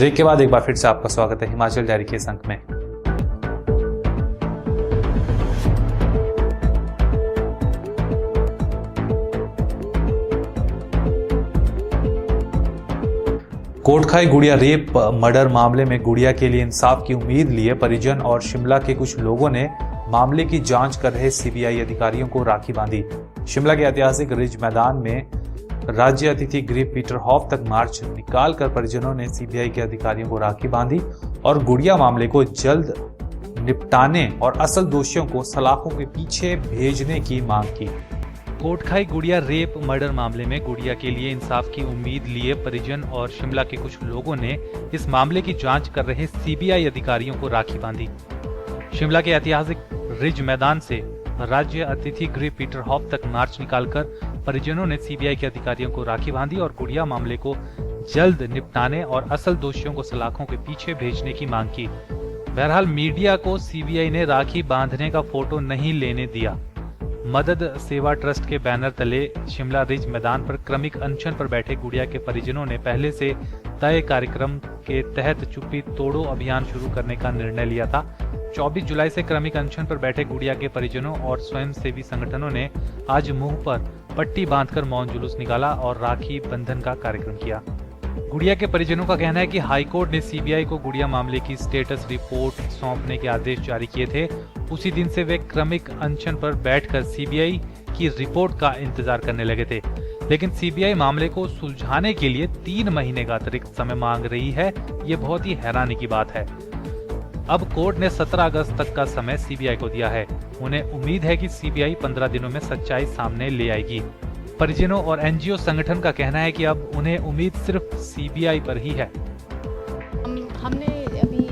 Break के बाद एक बार फिर से आपका स्वागत है हिमाचल डायरी के इस अंक में। कोटखाई गुड़िया रेप मर्डर मामले में गुड़िया के लिए इंसाफ की उम्मीद लिए परिजन और शिमला के कुछ लोगों ने मामले की जांच कर रहे सीबीआई अधिकारियों को राखी बांधी। शिमला के ऐतिहासिक रिज मैदान में राज्य अतिथि गृह पीटर हॉफ तक मार्च निकालकर परिजनों ने सीबीआई के अधिकारियों को राखी बांधी और गुड़िया मामले को जल्द निपटाने और असल दोषियों को सलाखों के पीछे भेजने की मांग की। कोटखाई गुड़िया रेप मर्डर मामले में गुड़िया के लिए इंसाफ की उम्मीद लिए परिजन और शिमला के कुछ लोगों ने इस मामले की जांच कर रहे सीबीआई अधिकारियों को राखी बांधी। शिमला के ऐतिहासिक रिज मैदान से राज्य अतिथि गृह पीटर हॉफ तक मार्च निकालकर परिजनों ने सीबीआई के अधिकारियों को राखी बांधी और गुड़िया मामले को जल्द निपटाने और असल दोषियों को सलाखों के पीछे भेजने की मांग की। बहरहाल मीडिया को सीबीआई ने राखी बांधने का फोटो नहीं लेने दिया। मदद सेवा ट्रस्ट के बैनर तले शिमला रिज मैदान पर क्रमिक अनशन पर बैठे गुड़िया के परिजनों ने पहले से तय कार्यक्रम के तहत चुप्पी तोड़ो अभियान शुरू करने का निर्णय लिया था। 24 जुलाई से क्रमिक अनशन पर बैठे गुड़िया के परिजनों और स्वयंसेवी संगठनों ने आज मुंह पर पट्टी बांधकर मौन जुलूस निकाला और राखी बंधन का कार्यक्रम किया। गुड़िया के परिजनों का कहना है कि हाईकोर्ट ने सीबीआई को गुड़िया मामले की स्टेटस रिपोर्ट सौंपने के आदेश जारी किए थे। उसी दिन से वे क्रमिक अनशन पर बैठकर सीबीआई की रिपोर्ट का इंतजार करने लगे थे, लेकिन सीबीआई मामले को सुलझाने के लिए 3 महीने का अतिरिक्त समय मांग रही है। ये बहुत ही हैरानी की बात है। अब कोर्ट ने 17 अगस्त तक का समय सीबीआई को दिया है। उन्हें उम्मीद है कि सीबीआई 15 दिनों में सच्चाई सामने ले आएगी। परिजनों और एनजीओ संगठन का कहना है कि अब उन्हें उम्मीद सिर्फ सीबीआई पर ही है। हमने अभी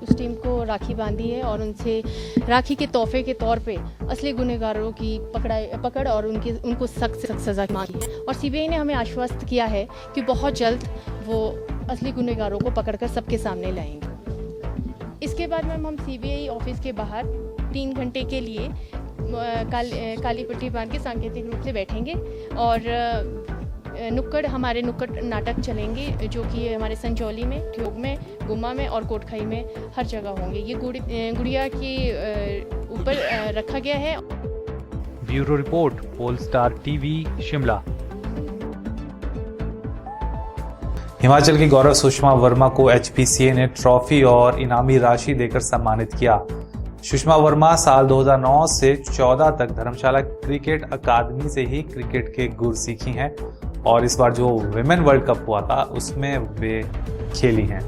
उस टीम को राखी बांधी है और उनसे राखी के तोहफे के तौर पे असली गुनहगारों की पकड़ और उनको सख्त सजा मांगी है। और सीबीआई ने हमें आश्वस्त किया है कि बहुत जल्द वो असली गुनहगारों को पकड़कर सबके सामने लाएंगे। इसके बाद मैम हम सीबीआई ऑफिस के बाहर 3 घंटे के लिए काली पट्टी बांध के सांकेतिक रूप से बैठेंगे और हमारे नुक्कड़ नाटक चलेंगे, जो कि हमारे संजौली में, ठियोग में, गुम्मा में और कोटखाई में हर जगह होंगे। ये गुड़िया के ऊपर रखा गया है। Bureau report, Polestar TV, Shimla. Himachal की गौरव सुषमा वर्मा को एचपीसीए ने ट्रॉफी और इनामी राशि देकर सम्मानित किया। सुषमा वर्मा साल 2009 से 14 तक धर्मशाला क्रिकेट अकादमी से ही क्रिकेट के गुर सीखी हैं और इस बार जो विमेन वर्ल्ड कप हुआ था उसमें वे खेली हैं।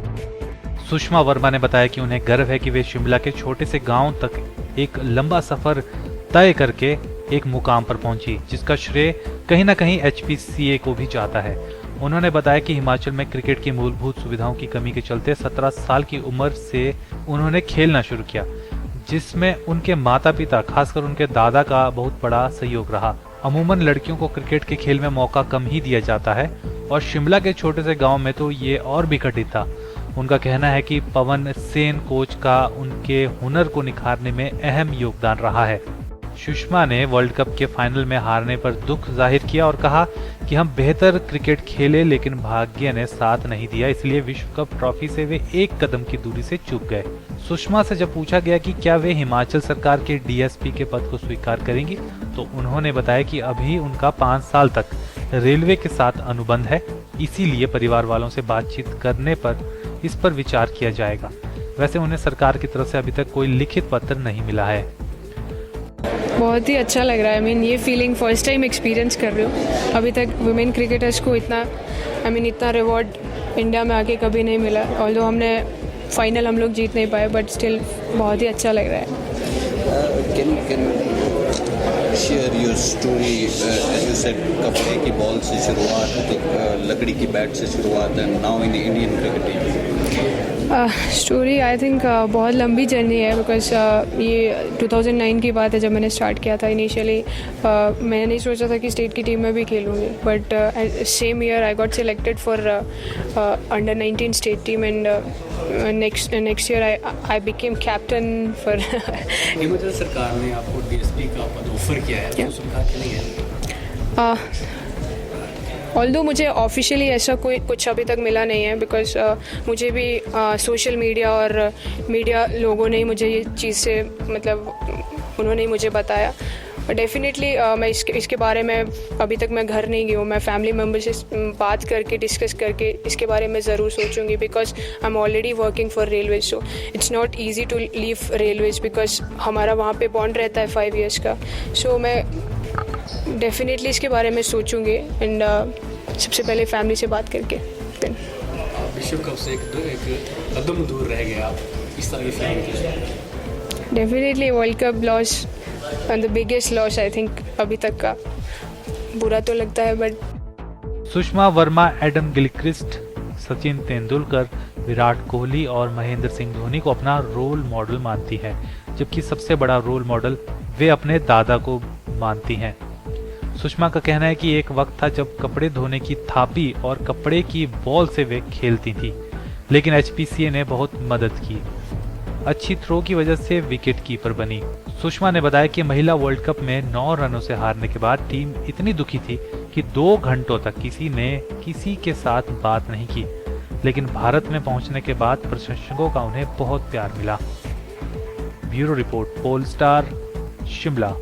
सुषमा वर्मा ने बताया कि उन्हें गर्व है कि वे शिमला के छोटे से गांव तक एक लंबा सफर तय करके एक मुकाम पर पहुंची, जिसका श्रेय कहीं ना कहीं एचपीसीए को भी जाता है। उन्होंने बताया कि हिमाचल में क्रिकेट की मूलभूत सुविधाओं की कमी के चलते 17 साल की उम्र से उन्होंने खेलना शुरू किया, जिसमें उनके माता पिता खासकर उनके दादा का बहुत बड़ा सहयोग रहा। अमूमन लड़कियों को क्रिकेट के खेल में मौका कम ही दिया जाता है और शिमला के छोटे से गांव में तो ये और भी कठिन था। उनका कहना है कि पवन सेन कोच का उनके हुनर को निखारने में अहम योगदान रहा है। सुषमा ने वर्ल्ड कप के फाइनल में हारने पर दुख जाहिर किया और कहा कि हम बेहतर क्रिकेट खेले लेकिन भाग्य ने साथ नहीं दिया, इसलिए विश्व कप ट्रॉफी से वे एक कदम की दूरी से चूक गए। सुषमा से जब पूछा गया कि क्या वे हिमाचल सरकार के डीएसपी के पद को स्वीकार करेंगी, तो उन्होंने बताया कि अभी उनका 5 साल तक रेलवे के साथ अनुबंध है, इसीलिए परिवार वालों से बातचीत करने पर इस पर विचार किया जाएगा। वैसे उन्हें सरकार की तरफ से अभी तक कोई लिखित पत्र नहीं मिला है। बहुत ही अच्छा लग रहा है। ये फीलिंग फर्स्ट टाइम एक्सपीरियंस कर रही हूँ। अभी तक वुमेन क्रिकेटर्स को इतना रिवॉर्ड इंडिया में आके कभी नहीं मिला। ऑल्दो हमने फाइनल हम लोग जीत नहीं पाए, बट स्टिल बहुत ही अच्छा लग रहा है। Share your story. As you said, कपड़े की बॉल से शुरुआत, लकड़ी की बैट से शुरुआत, and now in Indian cricket team. Story I think बहुत लंबी जर्नी है, बिकॉज ये 2009 की बात है जब मैंने स्टार्ट किया था। इनिशियली मैंने नहीं सोचा था कि स्टेट की टीम में भी खेलूँगी, but same year I got selected for under 19 state team and next year I became captain for. Himachal सरकार ने आपको डीएसपी का पद ऑफर किया है, तो सरकार के लिए ऑल्दो मुझे ऑफिशियली ऐसा कोई कुछ अभी तक मिला नहीं है, बिकॉज मुझे भी सोशल मीडिया और मीडिया लोगों ने ही मुझे ये चीज़ से मतलब उन्होंने ही मुझे बताया। बट डेफिनेटली मैं इसके बारे में अभी तक मैं घर नहीं गई हूँ। मैं फैमिली मेम्बर से बात करके डिस्कस करके इसके बारे में ज़रूर सोचूंगी, because I am already working for railways, so it's not easy to leave railways because हमारा वहाँ पे बॉन्ड रहता है 5 years का। सो मैं डेफिनेटली इसके बारे में सोचूंगी एंड सबसे पहले फैमिली से बात करके देन। विश्व कप से एक कदम दूर रह गए आप, इस तरह की फीलिंग की? Definitely world cup loss the biggest loss I think अभी तक का। बुरा तो लगता है but Sushma Verma Adam Gilchrist, Sachin Tendulkar, Virat Kohli और महेंद्र सिंह धोनी को अपना रोल मॉडल मानती है, जबकि सबसे बड़ा रोल मॉडल वे अपने दादा को मानती हैं। सुषमा का कहना है कि एक वक्त था जब कपड़े धोने की थापी और कपड़े की बॉल से वे खेलती थी, लेकिन HPCA ने बहुत मदद की। अच्छी थ्रो की वजह से विकेट कीपर बनी। सुषमा ने बताया कि महिला वर्ल्ड कप में 9 रनों से हारने के बाद टीम इतनी दुखी थी कि 2 घंटों तक किसी ने किसी के साथ बात नहीं की, लेकिन भारत में पहुंचने के बाद प्रशंसकों का उन्हें बहुत प्यार मिला। Bureau report, Polestar, Shimla.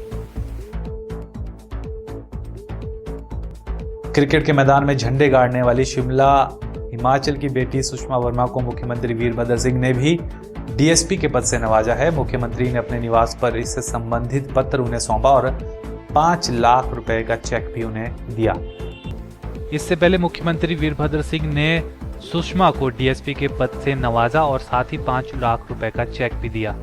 Cricket के मैदान में झंडे गाड़ने वाली शिमला हिमाचल की बेटी सुषमा वर्मा को मुख्यमंत्री वीरभद्र सिंह ने भी DSP के पद से नवाजा है। मुख्यमंत्री ने अपने निवास पर इससे संबंधित पत्र उन्हें सौंपा और 5 लाख रुपए का चेक भी उन्हें दिया। इससे पहले मुख्यमंत्री वीरभद्र सिंह ने सुषमा को DSP के पद से नवाजा और साथ ही 5 लाख रुपए का चेक भी दिया।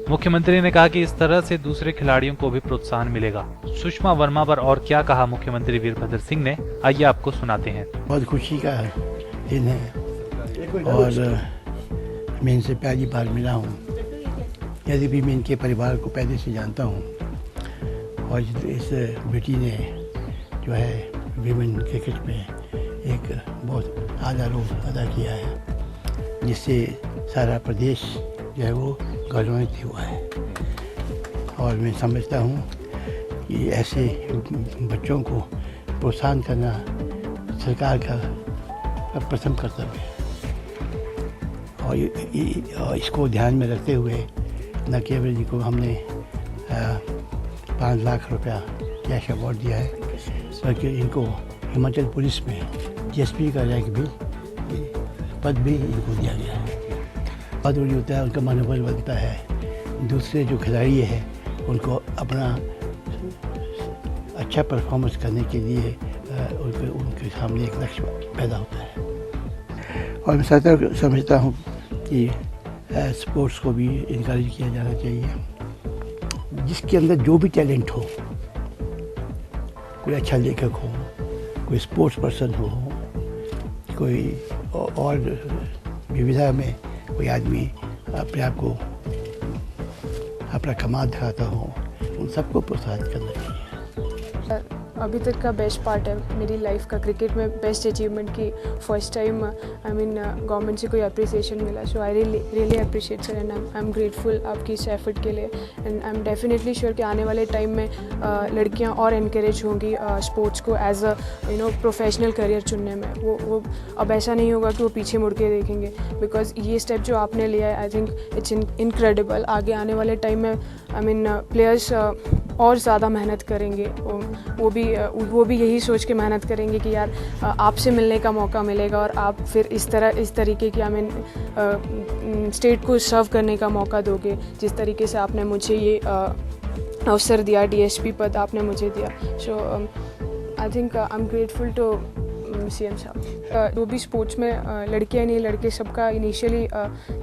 मुख्यमंत्री ने कहा कि इस तरह से दूसरे खिलाड़ियों को भी प्रोत्साहन मिलेगा। सुषमा वर्मा पर और क्या कहा मुख्यमंत्री वीरभद्र सिंह ने, आइए आपको सुनाते हैं। बहुत खुशी का दिन है और मैं इनसे पहली बार मिला हूँ। यदि भी मैं इनके परिवार को पहले से जानता हूँ और इस बेटी ने जो है विमेन क्रिकेट में एक बहुत आला रोल अदा किया है, जिससे सारा प्रदेश जो है वो गौरवान्वित हुआ है। और मैं समझता हूँ कि ऐसे बच्चों को प्रोत्साहन करना सरकार का प्रथम कर्तव्य है। और इसको ध्यान में रखते हुए न केवल जी को हमने 5 लाख रुपया कैश अवार्ड दिया है, बल्कि इनको हिमाचल पुलिस में DSP का रैंक भी पद भी इनको दिया गया है। बहुत बड़ी होता है, उनका मनोबल बनता है। दूसरे जो खिलाड़ी है उनको अपना अच्छा परफॉर्मेंस करने के लिए उनके सामने एक लक्ष्य पैदा होता है। और मैं समझता हूँ कि स्पोर्ट्स को भी इनकरेज किया जाना चाहिए। जिसके अंदर जो भी टैलेंट हो, कोई अच्छा लेखक हो, कोई स्पोर्ट्स पर्सन हो, कोई और विविधा में कोई आदमी अपने आप को अपना कमाल दिखाता हो, उन सबको प्रोत्साहित करना चाहिए। अभी तक का बेस्ट पार्ट है मेरी लाइफ का, क्रिकेट में बेस्ट अचीवमेंट की first time I mean government से कोई अप्रिसिएशन मिला। So I really appreciate sir and I am grateful आपकी इस एफर्ट के लिए। And I am definitely sure कि आने वाले टाइम में लड़कियां और इनकरेज होंगी स्पोर्ट्स को एज अ प्रोफेशनल करियर चुनने में। वो अब ऐसा नहीं होगा कि वो पीछे मुड़ के देखेंगे, बिकॉज ये स्टेप जो आपने लिया है आई थिंक इट्स इनक्रेडिबल। आगे आने वाले टाइम में आई मीन प्लेयर्स और ज़्यादा मेहनत करेंगे, वो भी यही सोच के मेहनत करेंगे कि यार आपसे मिलने का मौका मिलेगा और आप फिर इस तरीके की आई मीन स्टेट को सर्व करने का मौका दोगे, जिस तरीके से आपने मुझे ये अवसर दिया, DSP पद आपने मुझे दिया। So I think I am grateful to CM साहब। जो भी स्पोर्ट्स में लड़कियाँ नहीं लड़के सबका इनिशियली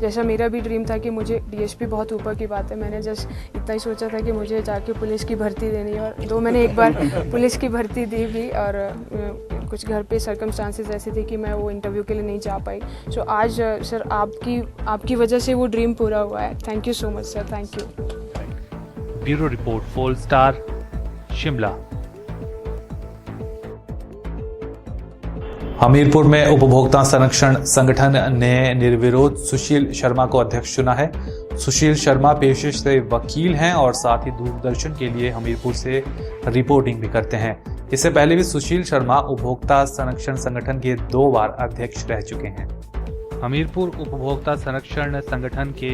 जैसा मेरा भी ड्रीम था कि मुझे DSP बहुत ऊपर की बात है, मैंने जस्ट इतना ही सोचा था कि मुझे जाके पुलिस की भर्ती देनी है। और तो मैंने एक बार पुलिस की भर्ती दी भी और कुछ घर पे सर्कमस्टांसेस ऐसे थे कि मैं वो इंटरव्यू के लिए नहीं जा पाई। सो आज सर आपकी वजह से वो ड्रीम पूरा हुआ है। Thank you so much sir, thank you. Bureau report, Polestar, Shimla. Hamirpur में उपभोक्ता संरक्षण संगठन ने निर्विरोध सुशील शर्मा को अध्यक्ष चुना है। सुशील शर्मा पेशे से वकील हैं और साथ ही दूरदर्शन के लिए हमीरपुर से रिपोर्टिंग भी करते हैं। इससे पहले भी सुशील शर्मा उपभोक्ता संरक्षण संगठन के 2 बार अध्यक्ष रह चुके हैं। हमीरपुर उपभोक्ता संरक्षण संगठन के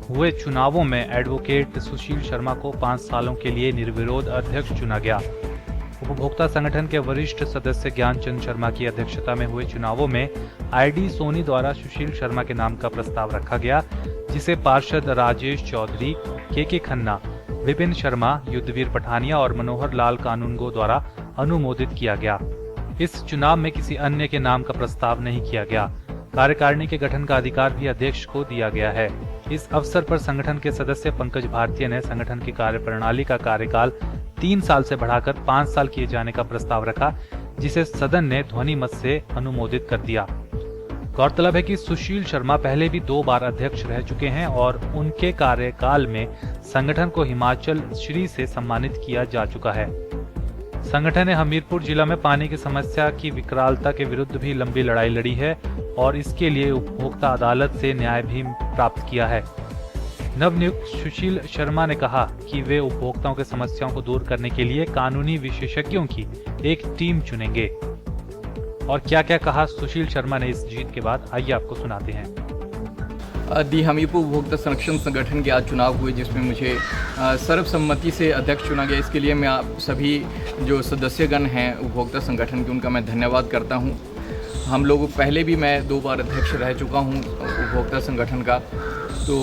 हुए चुनावों में एडवोकेट सुशील शर्मा को 5 सालों के लिए निर्विरोध अध्यक्ष चुना गया। उपभोक्ता संगठन के वरिष्ठ सदस्य ज्ञानचंद शर्मा की अध्यक्षता में हुए चुनावों में आईडी सोनी द्वारा सुशील शर्मा के नाम का प्रस्ताव रखा गया, जिसे पार्षद राजेश चौधरी, के खन्ना, विपिन शर्मा, युद्धवीर पठानिया और मनोहर लाल कानूनगो द्वारा अनुमोदित किया गया। इस चुनाव में किसी अन्य के नाम का प्रस्ताव नहीं किया गया। कार्यकारिणी के गठन का अधिकार भी अध्यक्ष को दिया गया है। इस अवसर पर संगठन के सदस्य पंकज भारतीय ने संगठन की कार्यप्रणाली का कार्यकाल 3 साल से बढ़ाकर 5 साल किए जाने का प्रस्ताव रखा, जिसे सदन ने ध्वनि मत से अनुमोदित कर दिया। गौरतलब है कि सुशील शर्मा पहले भी 2 बार अध्यक्ष रह चुके हैं और उनके कार्यकाल में संगठन को हिमाचल श्री से सम्मानित किया जा चुका है। संगठन ने हमीरपुर जिला में पानी की समस्या की विकरालता के विरुद्ध भी लंबी लड़ाई लड़ी है और इसके लिए उपभोक्ता अदालत से न्याय भी प्राप्त किया है। नवनियुक्त सुशील शर्मा ने कहा कि वे उपभोक्ताओं के समस्याओं को दूर करने के लिए कानूनी विशेषज्ञों की एक टीम चुनेंगे। और क्या क्या कहा सुशील शर्मा ने इस जीत के बाद, आइए आपको सुनाते हैं। दी हमीरपुर उपभोक्ता संरक्षण संगठन के आज चुनाव हुए, जिसमें मुझे सर्वसम्मति से अध्यक्ष चुना गया। इसके लिए मैं आप सभी जो सदस्यगण हैं उपभोक्ता संगठन के, उनका मैं धन्यवाद करता हूं। हम लोग पहले भी मैं 2 बार अध्यक्ष रह चुका हूं उपभोक्ता संगठन का, तो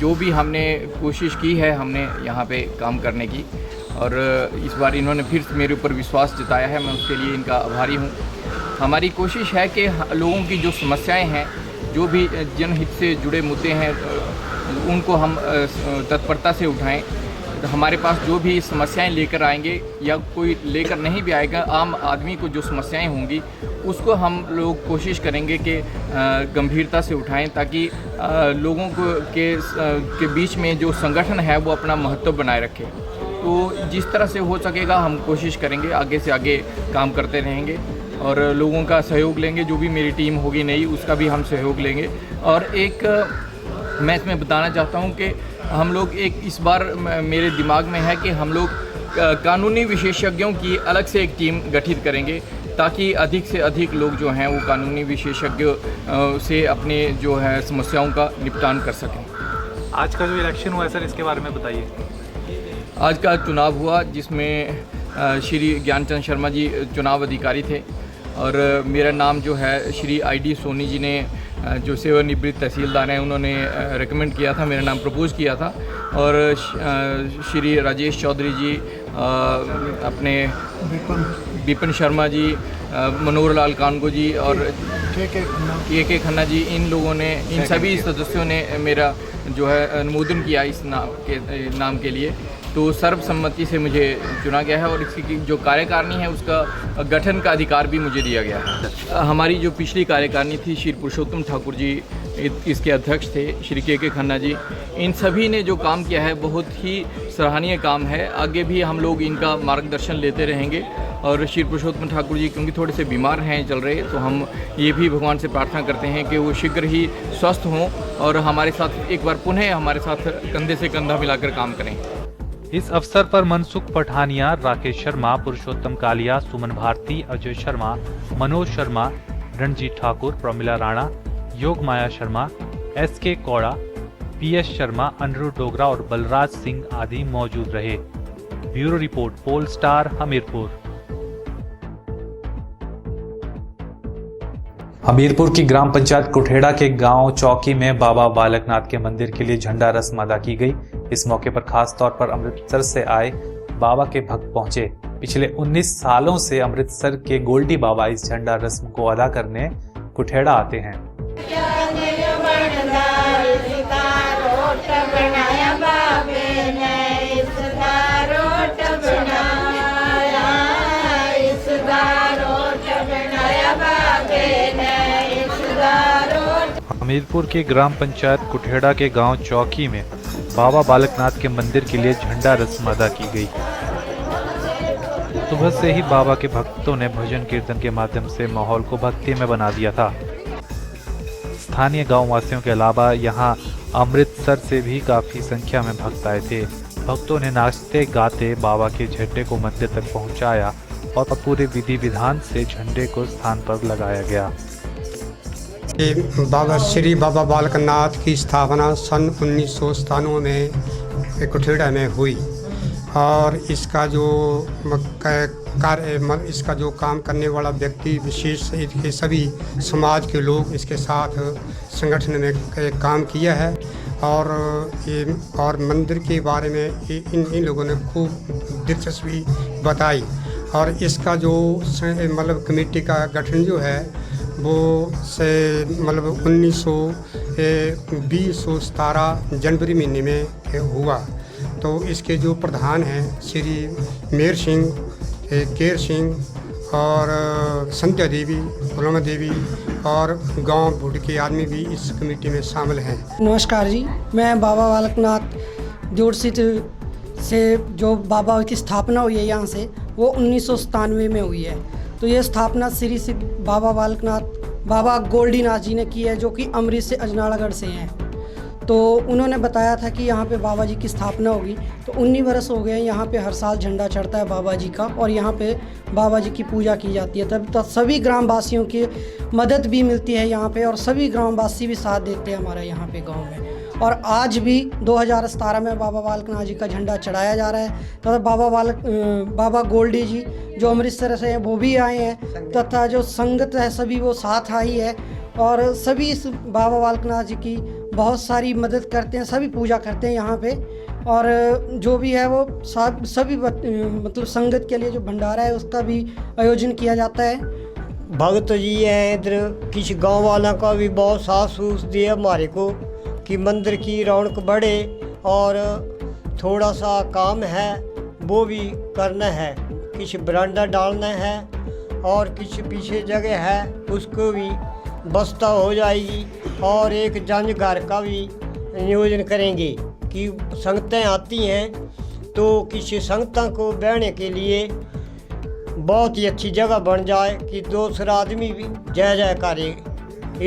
जो भी हमने कोशिश की है हमने यहाँ पे काम करने की, और इस बार इन्होंने फिर मेरे ऊपर विश्वास जताया है, मैं उसके लिए इनका आभारी हूँ। हमारी कोशिश है कि लोगों की जो समस्याएं हैं, जो भी जनहित से जुड़े मुद्दे हैं, उनको हम तत्परता से उठाएं। हमारे पास जो भी समस्याएं लेकर आएंगे या कोई लेकर नहीं भी आएगा, आम आदमी को जो समस्याएं होंगी उसको हम लोग कोशिश करेंगे कि गंभीरता से उठाएं, ताकि लोगों को के बीच में जो संगठन है वो अपना महत्व बनाए रखे। तो जिस तरह से हो सकेगा हम कोशिश करेंगे, आगे से आगे काम करते रहेंगे और लोगों का सहयोग लेंगे। जो भी मेरी टीम होगी नई, उसका भी हम सहयोग लेंगे। और एक मैं इसमें बताना चाहता हूं कि हम लोग इस बार मेरे दिमाग में है कि हम लोग कानूनी विशेषज्ञों की अलग से एक टीम गठित करेंगे, ताकि अधिक से अधिक लोग जो हैं वो कानूनी विशेषज्ञों से अपने जो है समस्याओं का निपटान कर सकें। आज का जो इलेक्शन हुआ है सर, इसके बारे में बताइए। आज का चुनाव हुआ जिसमें श्री ज्ञानचंद शर्मा जी चुनाव अधिकारी थे, और मेरा नाम जो है श्री आईडी सोनी जी ने, जो सेवानिवृत्त तहसीलदार हैं, उन्होंने रेकमेंड किया था, मेरा नाम प्रपोज किया था। और श्री राजेश चौधरी जी, अपने विपिन शर्मा जी, मनोहर लाल कानगो जी और के खन्ना जी, इन लोगों ने, इन सभी सदस्यों ने मेरा जो है अनुमोदन किया इस नाम के लिए। तो सर्वसम्मति से मुझे चुना गया है और इसकी जो कार्यकारिणी है उसका गठन का अधिकार भी मुझे दिया गया है। हमारी जो पिछली कार्यकारिणी थी, श्री पुरुषोत्तम ठाकुर जी इसके अध्यक्ष थे, श्री के खन्ना जी, इन सभी ने जो काम किया है बहुत ही सराहनीय काम है। आगे भी हम लोग इनका मार्गदर्शन लेते रहेंगे। और श्री पुरुषोत्तम ठाकुर जी क्योंकि थोड़े से बीमार हैं चल रहे, तो हम ये भी भगवान से प्रार्थना करते हैं कि वो शीघ्र ही स्वस्थ हों और हमारे साथ एक बार पुनः हमारे साथ कंधे से कंधा मिलाकर काम करें। इस अवसर पर मनसुख पठानिया, राकेश शर्मा, पुरुषोत्तम कालिया, सुमन भारती, अजय शर्मा, मनोज शर्मा, रणजीत ठाकुर, प्रमिला राणा, योग माया शर्मा, SK कौड़ा, PS शर्मा, अनिरुद्ध डोगरा और बलराज सिंह आदि मौजूद रहे। Bureau report, Polestar, Hamirpur. Hamirpur की ग्राम पंचायत कुठेड़ा के गांव चौकी में बाबा बालकनाथ के मंदिर के लिए झंडा रस्म अदा की गई। इस मौके पर खास तौर पर अमृतसर से आए बाबा के भक्त पहुंचे। पिछले 19 सालों से अमृतसर के गोल्डी बाबा इस झंडा रस्म को अदा करने कुठेड़ा आते हैं। हमीरपुर के ग्राम पंचायत कुठेड़ा के गांव चौकी में बाबा बालकनाथ के मंदिर के लिए झंडा रस्म अदा की गई। सुबह से ही बाबा के भक्तों ने भजन कीर्तन के माध्यम से माहौल को भक्ति में बना दिया था। स्थानीय गांव वासियों के अलावा यहां अमृतसर से भी काफी संख्या में भक्त आए थे। भक्तों ने नाचते गाते बाबा के झंडे को मंदिर तक पहुंचाया और पूरे विधि विधान से झंडे को स्थान पर लगाया गया। बाबा श्री बाबा बालकनाथ की स्थापना सन 1997 में कुठेड़ा में हुई और इसका जो कार्य इसका जो काम करने वाला व्यक्ति विशेष इसके सभी समाज के लोग इसके साथ संगठन में काम किया है और मंदिर के बारे में इन लोगों ने खूब दिलचस्पी बताई और इसका जो मतलब कमेटी का गठन जो है वो से मतलब 1917 जनवरी महीने में हुआ। तो इसके जो प्रधान हैं श्री मेहर सिंह, केर सिंह और संध्या देवी, गुलामा देवी और गांव भुट के आदमी भी इस कमेटी में शामिल हैं। नमस्कार जी, मैं बाबा बालकनाथ जोड़सित से जो बाबा की स्थापना हुई है यहाँ से वो 1997 में हुई है। तो ये स्थापना श्री सिद्ध बाबा बालकनाथ बाबा गोल्डीनाथ जी ने की है, जो कि अमृत से अजनालागढ़ से हैं। तो उन्होंने बताया था कि यहाँ पे बाबा जी की स्थापना होगी। तो 19 वर्ष हो गए यहाँ पे हर साल झंडा चढ़ता है बाबा जी का और यहाँ पे बाबा जी की पूजा की जाती है। तब तो सभी ग्रामवासियों की मदद भी मिलती है यहाँ पे और सभी ग्रामवासी भी साथ देते हैं हमारे यहाँ पे गांव में। और आज भी 2017 में बाबा बालकनाथ जी का झंडा चढ़ाया जा रहा है तथा बाबा गोल्डी जी जो अमृतसर से हैं वो भी आए हैं तथा जो संगत है सभी वो साथ आई है और सभी इस बाबा बालकनाथ जी की बहुत सारी मदद करते हैं, सभी पूजा करते हैं यहाँ पे। और जो भी है वो सभी मतलब संगत के लिए जो भंडारा है उसका भी आयोजन किया जाता है। भगत जी हैं इधर, किसी गांव वालों का भी बहुत साथ सूस दिया हमारे को कि मंदिर की रौनक बढ़े और थोड़ा सा काम है वो भी करना है, किसी बरांडा डालना है और किसी पीछे जगह है उसको भी बस्ता हो जाएगी और एक जंज घर का भी नियोजन करेंगे कि संगतें आती हैं तो किसी संगतों को बैठने के लिए बहुत ही अच्छी जगह बन जाए कि दूसरा आदमी भी जय जय करे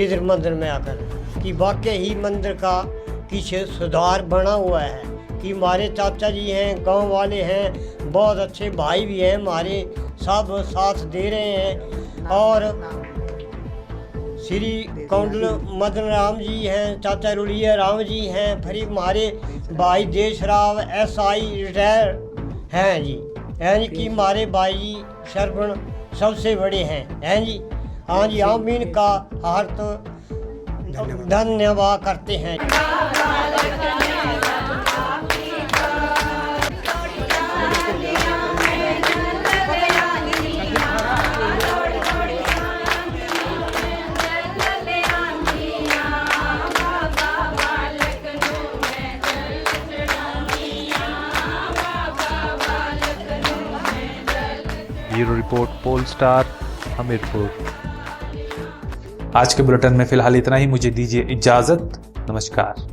इधर मंदिर में आकर कि वाकई ही मंदिर का कुछ सुधार बना हुआ है कि हमारे चाचा जी हैं, गांव वाले हैं, बहुत अच्छे भाई भी हैं हमारे, सब साथ दे रहे हैं। और श्री कौंडल मदन राम जी हैं, चाचा रुलिया राम जी हैं, फिर हमारे भाई देश राव SI रिटायर हैं जी, हैं जी कि हमारे भाई जी शरवण सबसे बड़े हैं जी। हाँ जी, हम इनका हार्दिक धन्यवाद करते हैं। Bureau report, Polestar, Hamirpur. आज के बुलेटिन में फिलहाल इतना ही। मुझे दीजिए इजाजत। नमस्कार।